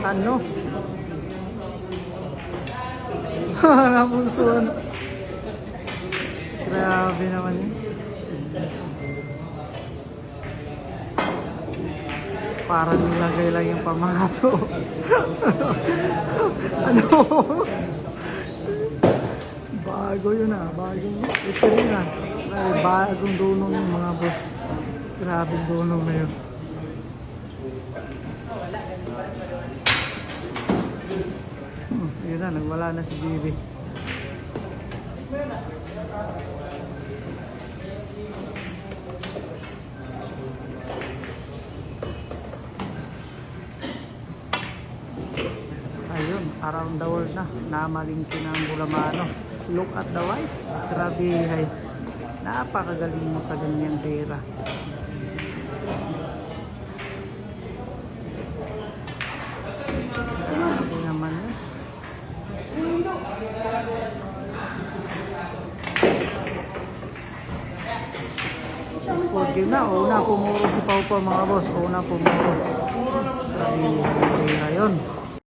Ano? Napunsuan. Grabe naman yun. Parang nilagay lang yung pamato. Ano? Bago yun ah. Bagong ito rin ah. Ay, bagong dunong yung mga boss. Grabing dunong na yun. Yun na, nagwala na si Bibi. Ayun, around the world na. Namalingki na ang Bulamano. Look at the white. Grabe, hay. Napakagaling mo sa ganyang pera. Grabe naman eh. Sport game na. Una pumuro si Pau Pau mga boss. Una pumuro. Grabe, yun.